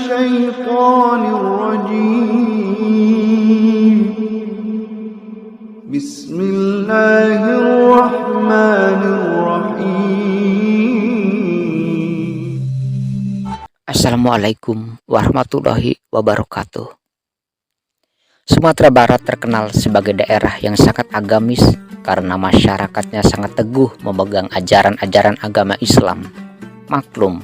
الشيطان الرجيم بسم الله الرحمن الرحيم. Assalamualaikum warahmatullahi wabarakatuh. Sumatera Barat terkenal sebagai daerah yang sangat agamis karena masyarakatnya sangat teguh memegang ajaran-ajaran agama Islam. Maklum,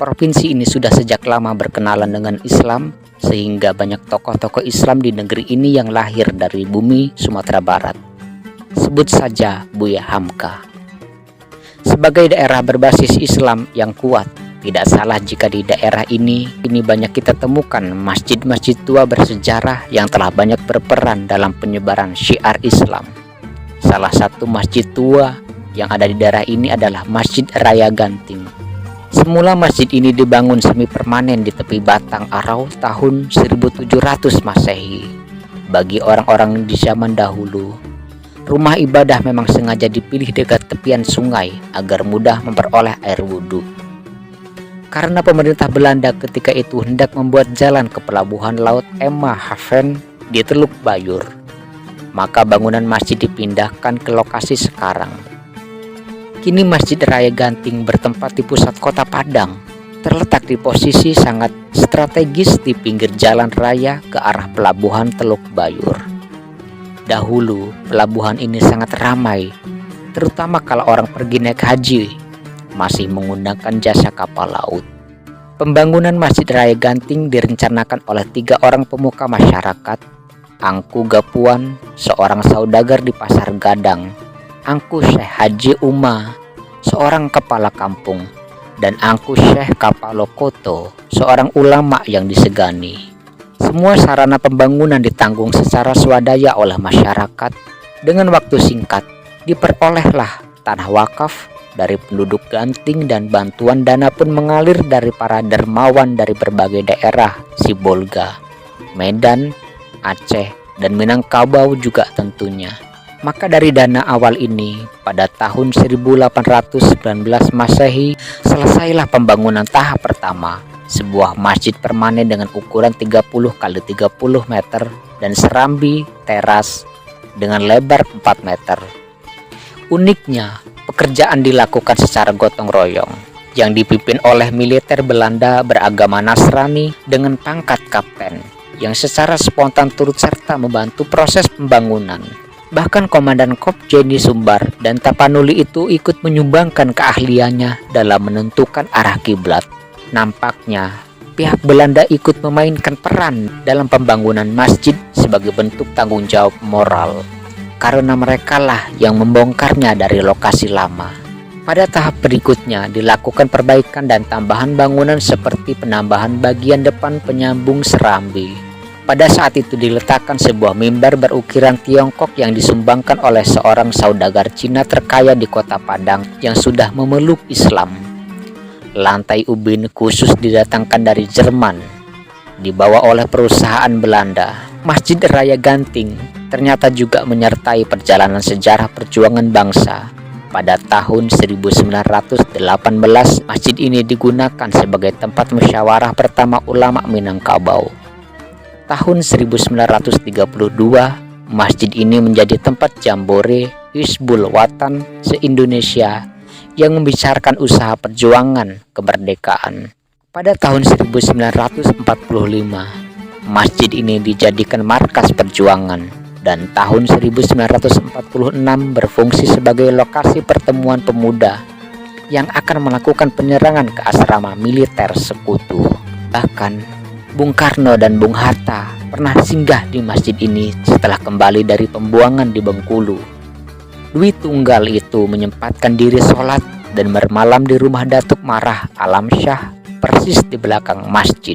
provinsi ini sudah sejak lama berkenalan dengan Islam, sehingga banyak tokoh-tokoh Islam di negeri ini yang lahir dari bumi Sumatera Barat. Sebut saja Buya Hamka. Sebagai daerah berbasis Islam yang kuat, tidak salah jika di daerah ini banyak kita temukan masjid-masjid tua bersejarah yang telah banyak berperan dalam penyebaran syiar Islam. Salah satu masjid tua yang ada di daerah ini adalah Masjid Raya Ganting. Semula masjid ini dibangun semi permanen di tepi Batang Arau tahun 1700 Masehi. Bagi orang-orang di zaman dahulu, rumah ibadah memang sengaja dipilih dekat tepian sungai agar mudah memperoleh air wudhu. Karena pemerintah Belanda ketika itu hendak membuat jalan ke pelabuhan laut Emmahaven di Teluk Bayur, maka bangunan masjid dipindahkan ke lokasi sekarang. Kini Masjid Raya Ganting bertempat di pusat kota Padang, terletak di posisi sangat strategis di pinggir jalan raya ke arah pelabuhan Teluk Bayur. Dahulu pelabuhan ini sangat ramai, terutama kalau orang pergi naik haji, masih menggunakan jasa kapal laut. Pembangunan Masjid Raya Ganting direncanakan oleh 3 orang pemuka masyarakat: Angku Gapuan, seorang saudagar di Pasar Gadang; Angku Syekh Haji Uma, seorang kepala kampung; dan Angku Syekh Kapalokoto, seorang ulama yang disegani. Semua sarana pembangunan ditanggung secara swadaya oleh masyarakat. Dengan waktu singkat, diperolehlah tanah wakaf dari penduduk Ganting, dan bantuan dana pun mengalir dari para dermawan dari berbagai daerah, Sibolga, Medan, Aceh, dan Minangkabau juga tentunya. Maka dari dana awal ini, pada tahun 1819 Masehi, selesailah pembangunan tahap pertama, sebuah masjid permanen dengan ukuran 30 x 30 meter dan serambi teras dengan lebar 4 meter. Uniknya, pekerjaan dilakukan secara gotong royong yang dipimpin oleh militer Belanda beragama Nasrani dengan pangkat kapten yang secara spontan turut serta membantu proses pembangunan. Bahkan Komandan Kop Jenny Sumbar dan Tapanuli itu ikut menyumbangkan keahliannya dalam menentukan arah kiblat. Nampaknya pihak Belanda ikut memainkan peran dalam pembangunan masjid sebagai bentuk tanggung jawab moral, karena merekalah yang membongkarnya dari lokasi lama. Pada tahap berikutnya dilakukan perbaikan dan tambahan bangunan seperti penambahan bagian depan penyambung serambi. Pada saat itu diletakkan sebuah mimbar berukiran Tiongkok yang disumbangkan oleh seorang saudagar Cina terkaya di kota Padang yang sudah memeluk Islam. Lantai ubin khusus didatangkan dari Jerman, dibawa oleh perusahaan Belanda. Masjid Raya Ganting ternyata juga menyertai perjalanan sejarah perjuangan bangsa. Pada tahun 1918, masjid ini digunakan sebagai tempat musyawarah pertama ulama Minangkabau. Tahun 1932, masjid ini menjadi tempat jambore Hizbul Watan se-Indonesia yang membicarakan usaha perjuangan kemerdekaan. Pada tahun 1945, masjid ini dijadikan markas perjuangan, dan tahun 1946 berfungsi sebagai lokasi pertemuan pemuda yang akan melakukan penyerangan ke asrama militer sekutu. Bahkan Bung Karno dan Bung Hatta pernah singgah di masjid ini setelah kembali dari pembuangan di Bengkulu. Dwi Tunggal itu menyempatkan diri sholat dan bermalam di rumah Datuk Marah Alam Syah, persis di belakang masjid.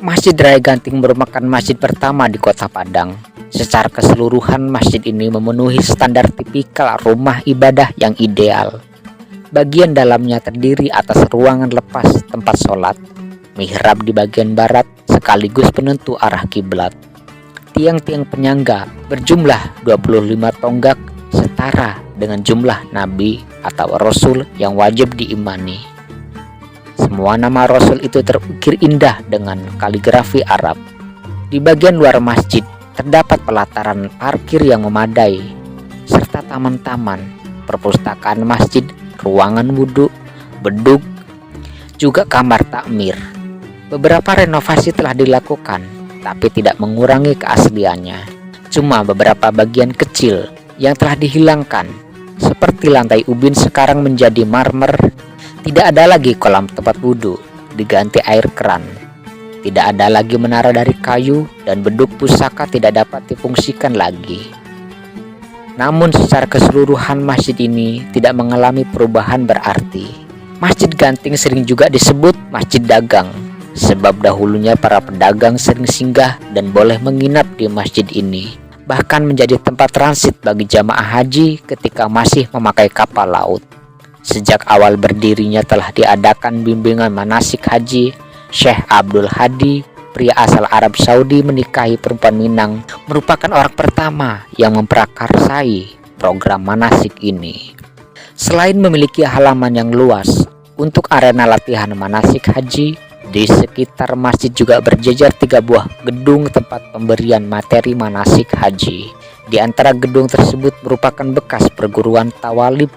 Masjid Raya Ganting merupakan masjid pertama di kota Padang. Secara keseluruhan, masjid ini memenuhi standar tipikal rumah ibadah yang ideal. Bagian dalamnya terdiri atas ruangan lepas tempat sholat, mihrab di bagian barat sekaligus penentu arah kiblat. Tiang-tiang penyangga berjumlah 25 tonggak setara dengan jumlah nabi atau rasul yang wajib diimani. Semua nama Rasul itu terukir indah dengan kaligrafi Arab. Di bagian luar masjid terdapat pelataran parkir yang memadai, serta taman-taman, perpustakaan masjid, ruangan wudhu, bedug, juga kamar takmir. Beberapa renovasi telah dilakukan, tapi tidak mengurangi keasliannya. Cuma beberapa bagian kecil yang telah dihilangkan, seperti lantai ubin sekarang menjadi marmer. Tidak ada lagi kolam tempat wudhu, diganti air keran. Tidak ada lagi menara dari kayu, dan bedug pusaka tidak dapat difungsikan lagi. Namun secara keseluruhan masjid ini tidak mengalami perubahan berarti. Masjid Ganting sering juga disebut Masjid Dagang, sebab dahulunya para pedagang sering singgah dan boleh menginap di masjid ini, bahkan menjadi tempat transit bagi jamaah haji ketika masih memakai kapal laut. Sejak awal berdirinya telah diadakan bimbingan manasik haji. Syekh Abdul Hadi, pria asal Arab Saudi, menikahi perempuan Minang, merupakan orang pertama yang memprakarsai program manasik ini. Selain memiliki halaman yang luas untuk arena latihan manasik haji, di sekitar masjid juga berjejer 3 buah gedung tempat pemberian materi manasik haji. Di antara gedung tersebut merupakan bekas perguruan tawalib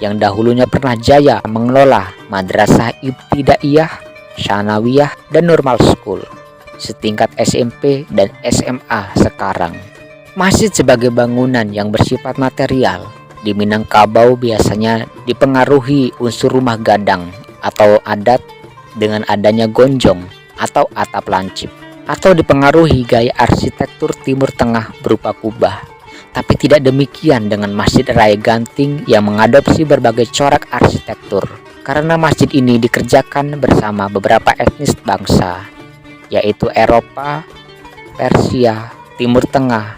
yang dahulunya pernah jaya mengelola madrasah ibtidaiyah, Sanawiyah, dan Normal School setingkat SMP dan SMA sekarang. Masjid sebagai bangunan yang bersifat material di Minangkabau biasanya dipengaruhi unsur rumah gadang atau adat dengan adanya gonjong atau atap lancip, atau dipengaruhi gaya arsitektur Timur Tengah berupa kubah. Tapi tidak demikian dengan Masjid Raya Ganting yang mengadopsi berbagai corak arsitektur, karena masjid ini dikerjakan bersama beberapa etnis bangsa, yaitu Eropa, Persia, Timur Tengah,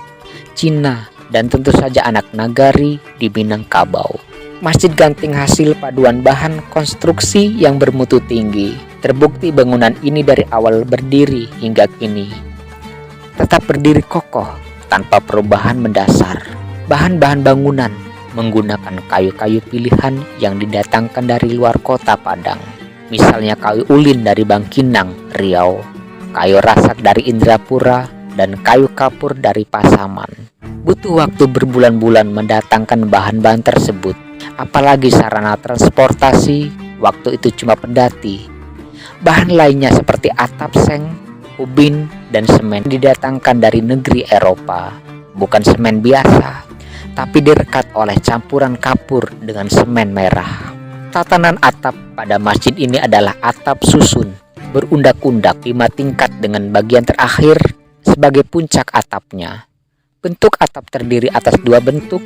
Cina, dan tentu saja anak nagari di Minangkabau. Masjid Ganting hasil paduan bahan konstruksi yang bermutu tinggi. Terbukti bangunan ini dari awal berdiri hingga kini tetap berdiri kokoh tanpa perubahan mendasar. Bahan-bahan bangunan menggunakan kayu-kayu pilihan yang didatangkan dari luar kota Padang. Misalnya kayu ulin dari Bangkinang, Riau, kayu rasak dari Indrapura, dan kayu kapur dari Pasaman. Butuh waktu berbulan-bulan mendatangkan bahan-bahan tersebut, apalagi sarana transportasi waktu itu cuma pedati. Bahan lainnya seperti atap seng, ubin, dan semen didatangkan dari negeri Eropa. Bukan semen biasa, tapi direkat oleh campuran kapur dengan semen merah. Tatanan atap pada masjid ini adalah atap susun berundak-undak 5 tingkat dengan bagian terakhir sebagai puncak atapnya. Bentuk atap terdiri atas 2 bentuk.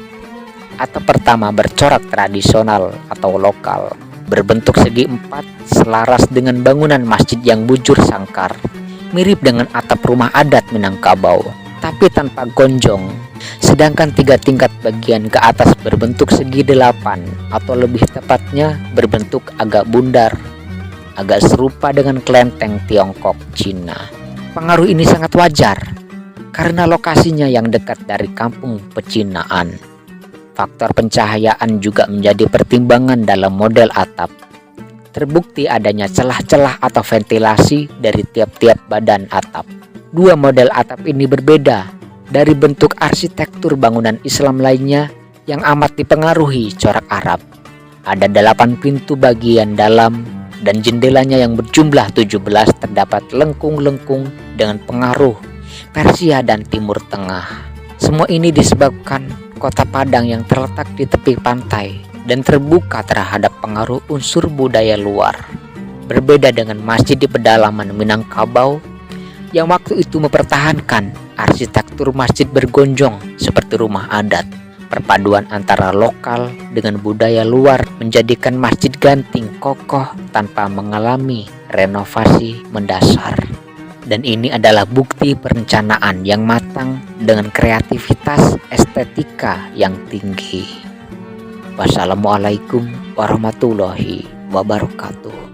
Atap pertama bercorak tradisional atau lokal, berbentuk segi 4 selaras dengan bangunan masjid yang bujur sangkar, mirip dengan atap rumah adat Minangkabau, tapi tanpa gonjong. Sedangkan 3 tingkat bagian ke atas berbentuk segi 8, atau lebih tepatnya berbentuk agak bundar, agak serupa dengan kelenteng Tiongkok Cina. Pengaruh ini sangat wajar karena lokasinya yang dekat dari kampung pecinaan. Faktor pencahayaan juga menjadi pertimbangan dalam model atap. Terbukti adanya celah-celah atau ventilasi dari tiap-tiap badan atap. 2 model atap ini berbeda dari bentuk arsitektur bangunan Islam lainnya yang amat dipengaruhi corak Arab. Ada 8 pintu bagian dalam dan jendelanya yang berjumlah 17 terdapat lengkung-lengkung dengan pengaruh Persia dan Timur Tengah. Semua ini disebabkan kota Padang yang terletak di tepi pantai dan terbuka terhadap pengaruh unsur budaya luar. Berbeda dengan masjid di pedalaman Minangkabau yang waktu itu mempertahankan arsitektur masjid bergonjong seperti rumah adat. Perpaduan antara lokal dengan budaya luar menjadikan Masjid Ganting kokoh tanpa mengalami renovasi mendasar. Dan ini adalah bukti perencanaan yang matang dengan kreativitas estetika yang tinggi. Wassalamualaikum warahmatullahi wabarakatuh.